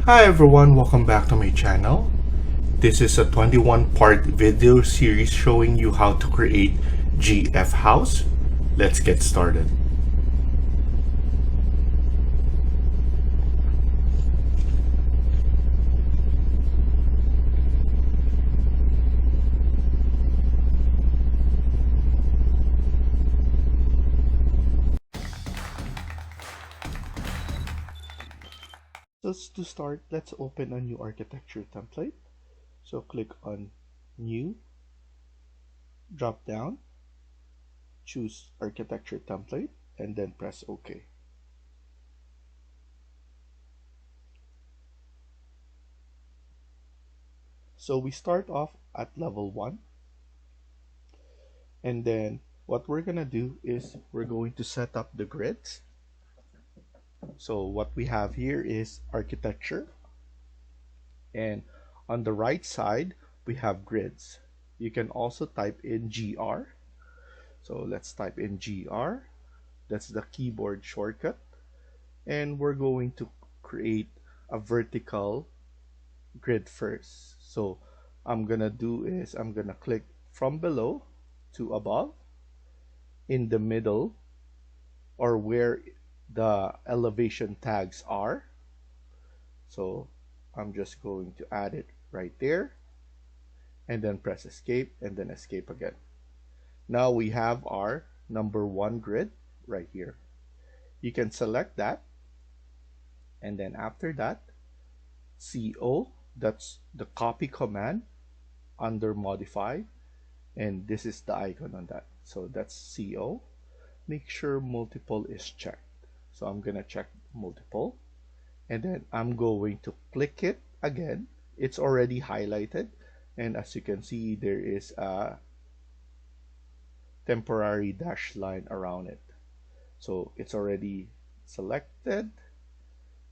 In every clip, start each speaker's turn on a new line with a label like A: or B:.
A: Hi everyone, welcome back to my channel. This is a 21-part video series showing you how to create GF house. Let's get started. Just to start, let's open a new architecture template. So click on New, drop down, choose Architecture Template, and then press OK. So we start off at level 1, and then what we're gonna do is we're going to set up the grids. So what we have here is architecture, and on the right side we have grids. You can also type in GR. So let's type in GR. That's the keyboard shortcut, and we're going to create a vertical grid first. So I'm gonna do is I'm gonna click from below to above in the middle, or where the elevation tags are. So I'm just going to add it right there, and then press escape, and then escape again. Now we have our number 1 grid right here. You can select that, and then after that, CO, that's the copy command under modify, and this is the icon on that. So that's CO. Make sure multiple is checked. So I'm gonna check multiple, and then I'm going to click it again. It's already highlighted, and as you can see, there is a temporary dash line around it. So it's already selected,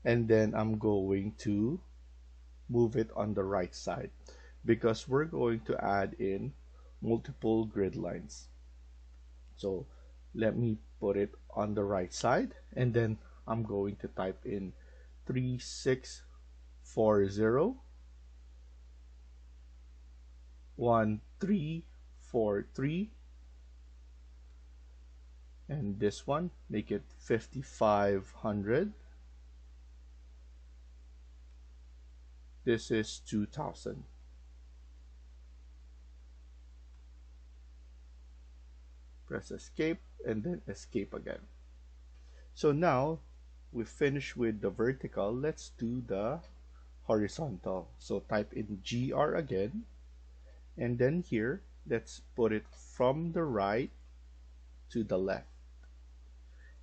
A: and then I'm going to move it on the right side because we're going to add in multiple grid lines. So let me put it on the right side, and then I'm going to type in 3640 1343, and this one make it 5500. This is 2000. Press escape, and then escape again. So now we finished with the vertical. Let's do the horizontal. So type in GR again, and then here let's put it from the right to the left,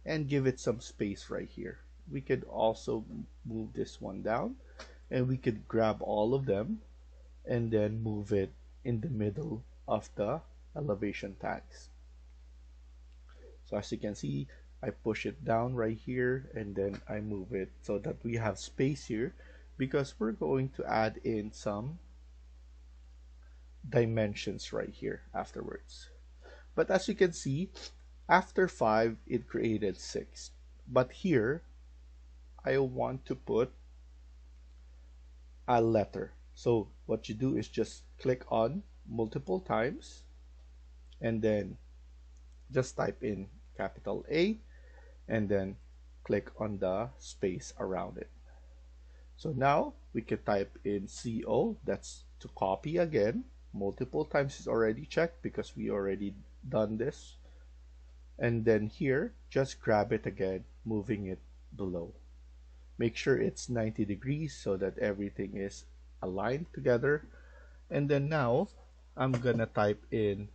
A: and give it some space right here. We could also move this one down, and we could grab all of them and then move it in the middle of the elevation tags. So as you can see, I push it down right here, and then I move it so that we have space here, because we're going to add in some dimensions right here afterwards. But as you can see, after 5 it created 6, but here I want to put a letter. So what you do is just click on multiple times, and then just type in capital A, and then click on the space around it. So now we can type in CO, that's to copy again. Multiple times is already checked because we already done this. And then here, just grab it again, moving it below. Make sure it's 90 degrees so that everything is aligned together. And then now I'm gonna type in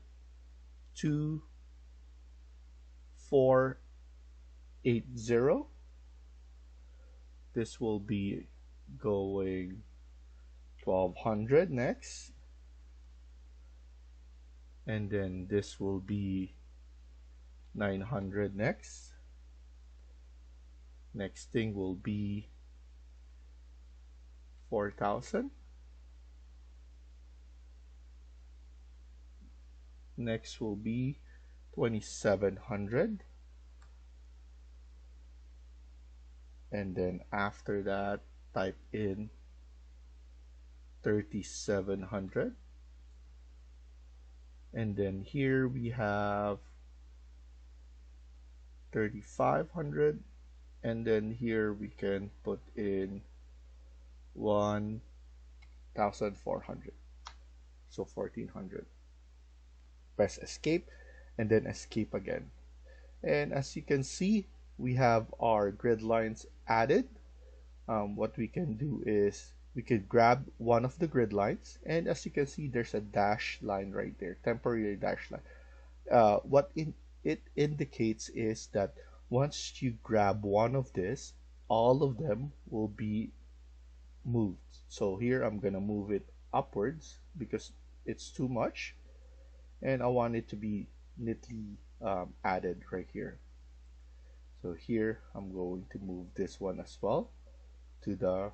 A: 2480. This will be going 1200 next, and then this will be 900 next. Next thing will be 4000. Next will be 2700, and then after that type in 3700, and then here we have 3500, and then here we can put in 1400, so 1400. Press escape and then escape again, and as you can see, we have our grid lines added. What we can do is we could grab one of the grid lines, and as you can see, there's a dash line right there, temporary dash line. It indicates is that once you grab one of this, all of them will be moved. So here I'm gonna move it upwards because it's too much, and I want it to be neatly added right here. So here I'm going to move this one as well to the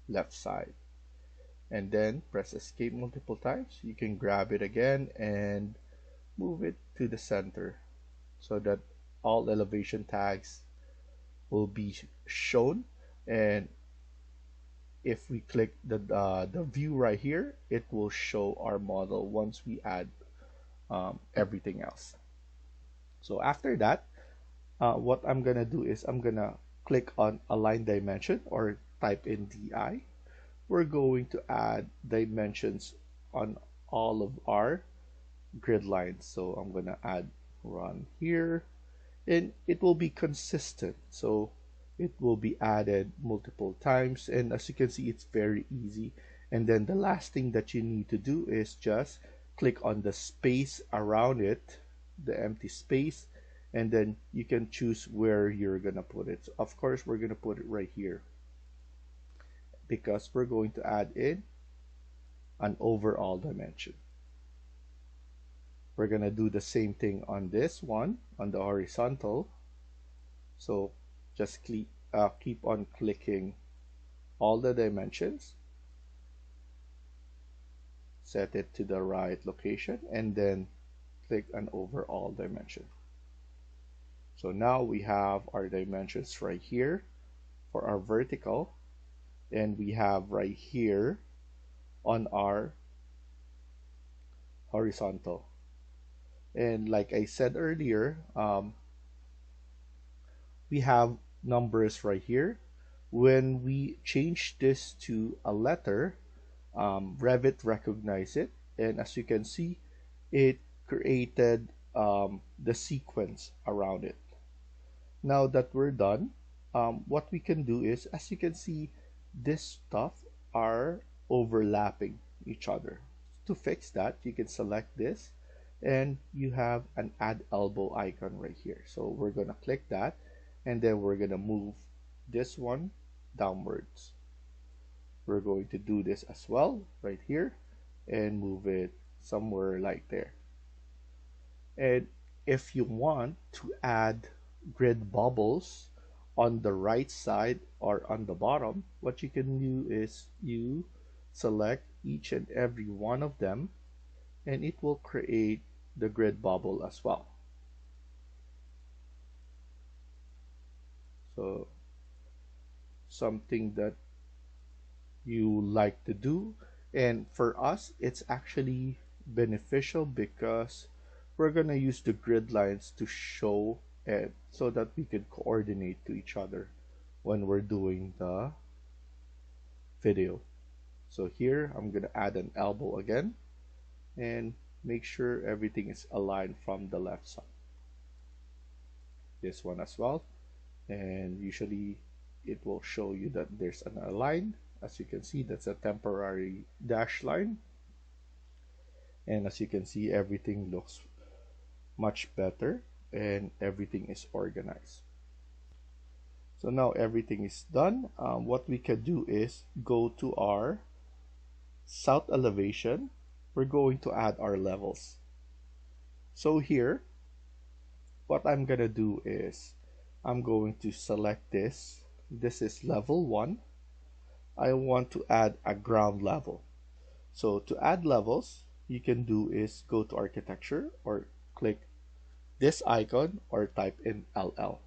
A: left side, and then press escape multiple times. You can grab it again and move it to the center so that all elevation tags will be shown. And if we click the view right here, it will show our model once we add everything else. So after that, what I'm gonna do is I'm gonna click on align dimension or type in DI. We're going to add dimensions on all of our grid lines. So I'm gonna add run here, and it will be consistent, so it will be added multiple times, and as you can see, it's very easy. And then the last thing that you need to do is just click on the space around it, the empty space, and then you can choose where you're gonna put it. So of course we're gonna put it right here because we're going to add in an overall dimension. We're gonna do the same thing on this one, on the horizontal. So just keep on clicking all the dimensions, set it to the right location, and then click an overall dimension. So now we have our dimensions right here for our vertical, and we have right here on our horizontal. And like I said earlier, we have numbers right here. When we change this to a letter, Revit recognizes it, and as you can see, it created the sequence around it. Now that we're done, what we can do is, as you can see, this stuff are overlapping each other. To fix that, you can select this, and you have an add elbow icon right here. So we're gonna click that, and then we're gonna move this one downwards. We're going to do this as well right here and move it somewhere like there. And if you want to add grid bubbles on the right side or on the bottom, what you can do is you select each and every one of them, and it will create the grid bubble as well. So something that you like to do, and for us it's actually beneficial because we're gonna use the grid lines to show it so that we can coordinate to each other when we're doing the video. So here I'm gonna add an elbow again and make sure everything is aligned from the left side. This one as well, and usually it will show you that there's an align. As you can see, that's a temporary dash line, and as you can see, everything looks much better and everything is organized. So now everything is done. What we can do is go to our south elevation. We're going to add our levels. So here, what I'm gonna do is I'm going to select this. This is level 1. I want to add a ground level. So to add levels, you can do is go to architecture or click this icon or type in LL.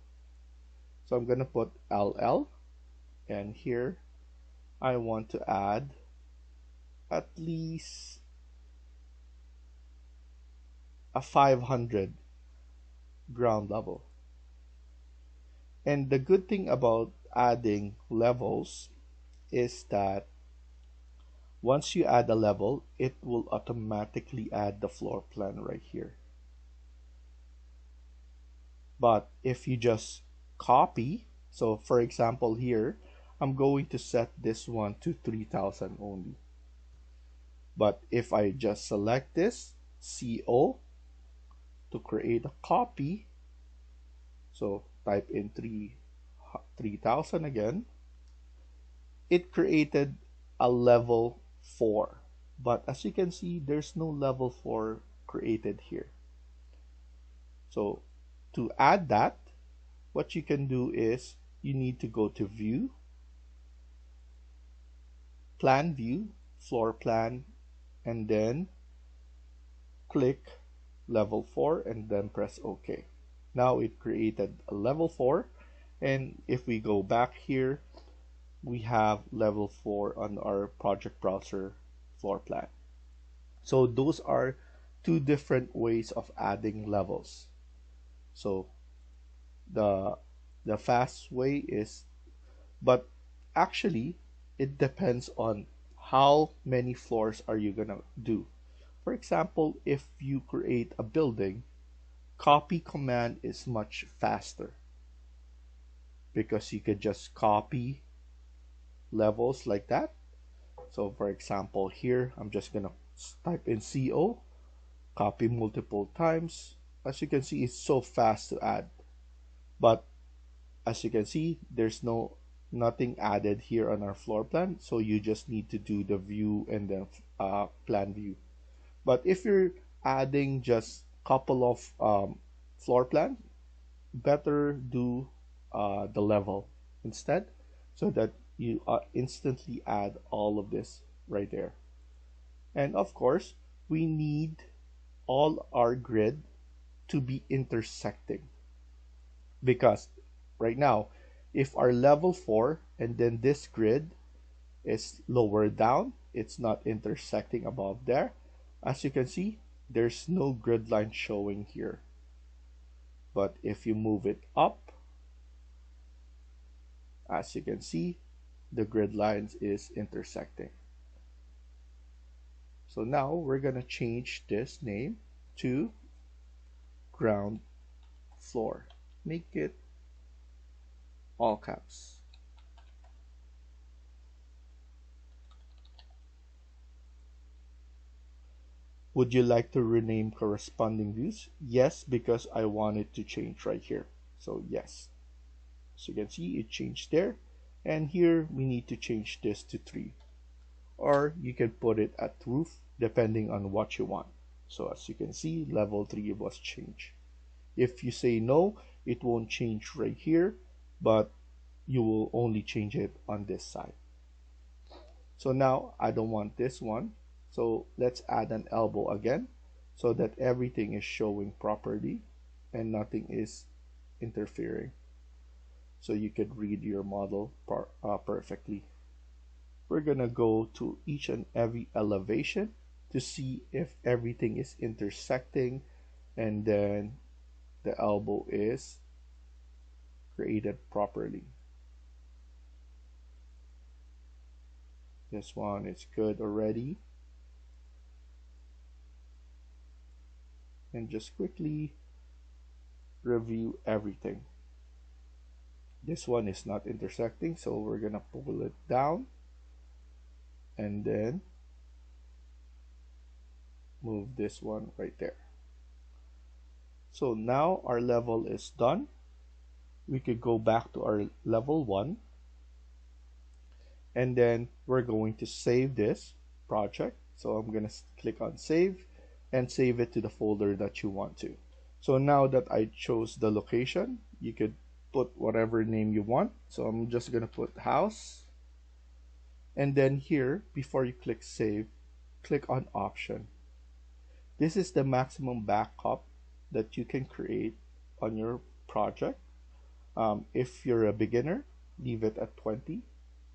A: So I'm gonna put LL, and here I want to add at least a 500 ground level. And the good thing about adding levels is that once you add a level, it will automatically add the floor plan right here. But if you just copy, so for example here, I'm going to set this one to 3000 only. But if I just select this CO to create a copy, so type in 3000 again, it created a level 4. But as you can see, there's no level 4 created here. So to add that, what you can do is you need to go to View, Plan View, Floor Plan, and then click level 4 and then press OK. Now it created a level 4, and if we go back here, we have level 4 on our project browser floor plan. So those are two different ways of adding levels. So the fast way is, but actually it depends on how many floors are you gonna do. For example, if you create a building, copy command is much faster because you could just copy levels like that. So for example here, I'm just gonna type in CO, copy multiple times. As you can see, it's so fast to add. But as you can see, there's nothing added here on our floor plan, so you just need to do the view and then plan view. But if you're adding just couple of floor plan, better do the level instead, so that you instantly add all of this right there. And of course, we need all our grid to be intersecting, because right now, if our level 4 and then this grid is lower down, it's not intersecting above there. As you can see, there's no grid line showing here. But if you move it up, as you can see, the grid lines is intersecting. So now we're gonna change this name to ground floor. Make it all caps. Would you like to rename corresponding views? Yes, because I want it to change right here. So yes. So you can see it changed there. And here we need to change this to 3. Or you can put it at roof depending on what you want. So as you can see, level 3 was changed. If you say no, it won't change right here, but you will only change it on this side. So now I don't want this one. So let's add an elbow again so that everything is showing properly and nothing is interfering. So you could read your model perfectly. We're gonna go to each and every elevation to see if everything is intersecting, and then the elbow is created properly. This one is good already. And just quickly review everything. This one is not intersecting, so we're gonna pull it down and then move this one right there. So now our level is done. We could go back to our level 1, and then we're going to save this project. So I'm gonna click on save and save it to the folder that you want to. So now that I chose the location, you could put whatever name you want. So I'm just gonna put house, and then here, before you click save, click on option. This is the maximum backup that you can create on your project. If you're a beginner, leave it at 20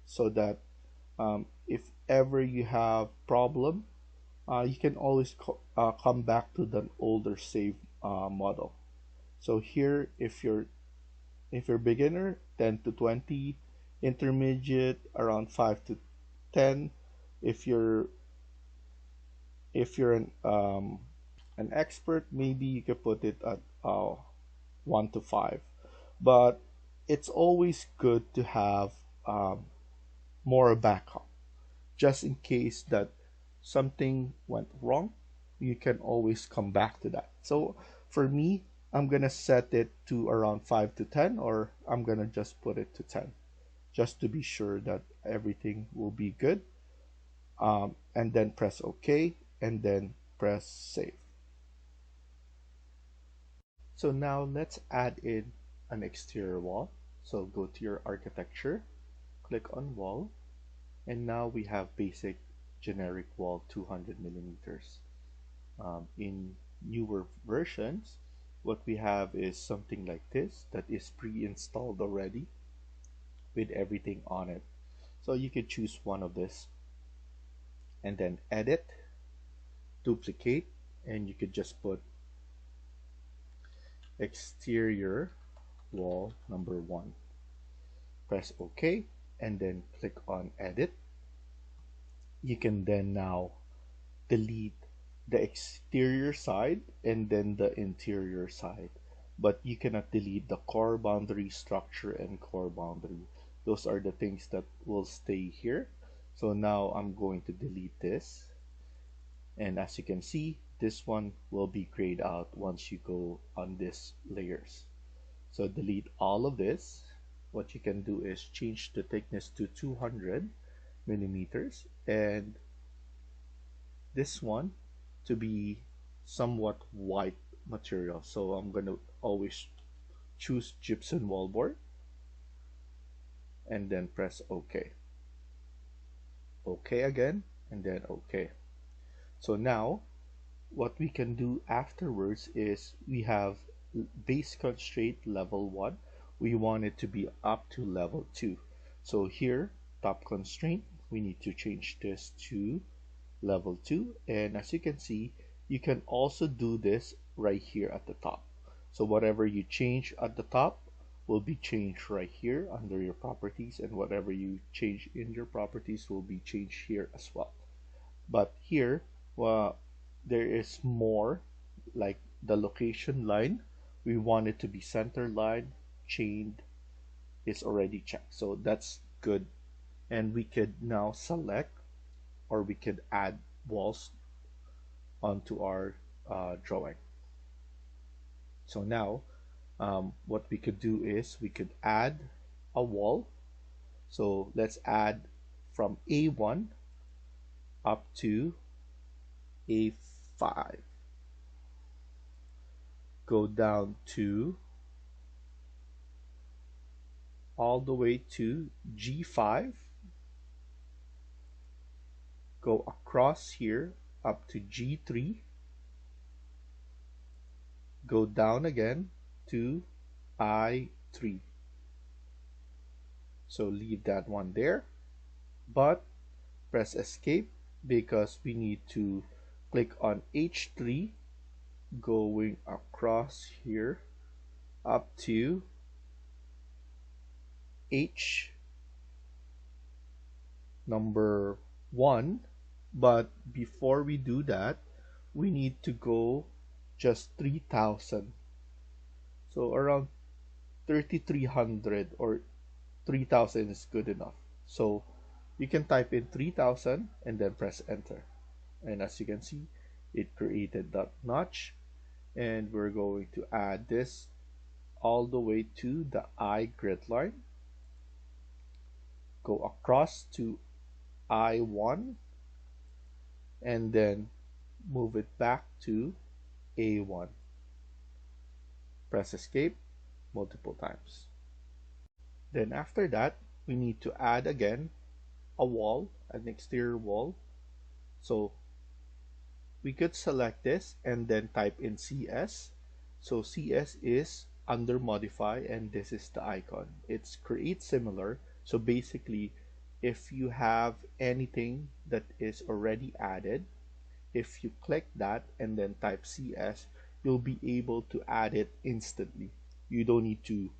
A: so that If ever you have problem, you can always come back to the older save model. So here, if you're beginner, 10 to 20, intermediate around 5 to 10. If you're an expert, maybe you could put it at 1 to 5. But it's always good to have more backup, just in case that something went wrong. You can always come back to that. So for me, I'm gonna set it to around 5 to 10, or I'm gonna just put it to 10, just to be sure that everything will be good. And then press OK, and then press save. So now let's add in an exterior wall. So go to your architecture, click on wall, and now we have basic generic wall 200 millimeters. In newer versions, what we have is something like this that is pre-installed already with everything on it. So you could choose one of this and then edit, duplicate, and you could just put exterior wall number 1. Press OK and then click on edit. You can then now delete the exterior side and then the interior side, but you cannot delete the core boundary, structure, and core boundary. Those are the things that will stay here. So now I'm going to delete this, and as you can see, this one will be grayed out once you go on this layers. So delete all of this. What you can do is change the thickness to 200 millimeters, and this one to be somewhat white material. So I'm going to always choose gypsum wallboard and then press OK. OK again, and then OK. So now what we can do afterwards is we have base constraint level 1. We want it to be up to level 2. So here, top constraint, we need to change this to level 2, and as you can see, you can also do this right here at the top. So whatever you change at the top will be changed right here under your properties, and whatever you change in your properties will be changed here as well. But here, well, there is more, like the location line. We want it to be center line, chained is already checked, so that's good. And we could now select, or we could add walls onto our drawing. So now what we could do is we could add a wall. So let's add from A1 up to A5. Go down to all the way to G5. Go across here up to G3. Go down again to I3. So leave that one there, but press escape because we need to click on H3, going across here up to H number 1. But before we do that, we need to go just 3,000. So around 3,300 or 3,000 is good enough. So you can type in 3,000 and then press enter. And as you can see, it created that notch. And we're going to add this all the way to the I grid line. Go across to I1 and then move it back to A1. Press escape multiple times. Then after that, we need to add again a wall, an exterior wall. So we could select this and then type in CS. So CS is under modify, and this is the icon. It's create similar. So basically if you have anything that is already added, if you click that and then type CS, you'll be able to add it instantly. You don't need to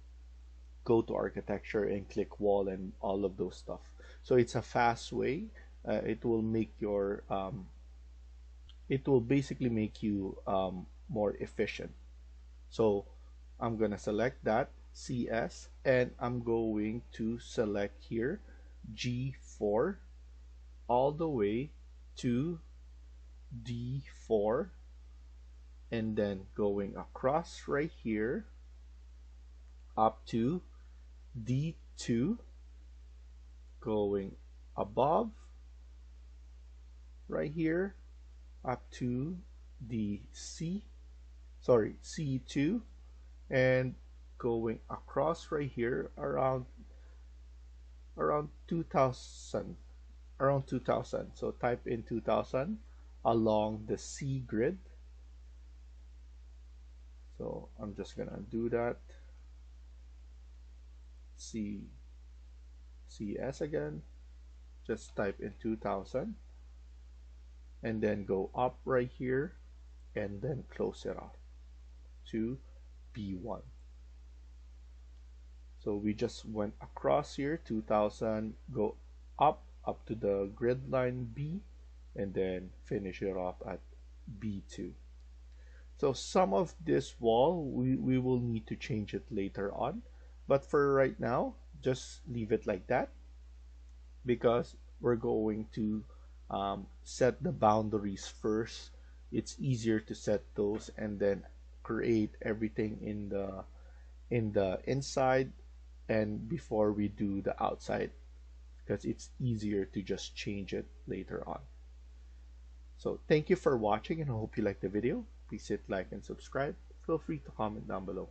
A: go to architecture and click wall and all of those stuff. So it's a fast way. It will make your it will basically make you more efficient. So I'm gonna select that CS and I'm going to select here G4 all the way to D4, and then going across right here up to D2, going above right here up to the C2, and going across right here around 2000, around 2000. So type in 2000 along the C grid. So I'm just gonna do that. CS again, just type in 2000 and then go up right here and then close it off to B1. So we just went across here 2000, go up to the grid line B, and then finish it off at B2. So some of this wall we will need to change it later on, but for right now just leave it like that, because we're going to set the boundaries first. It's easier to set those and then create everything in the inside and before we do the outside, because it's easier to just change it later on. So thank you for watching and I hope you liked the video. Please hit like and subscribe. Feel free to comment down below.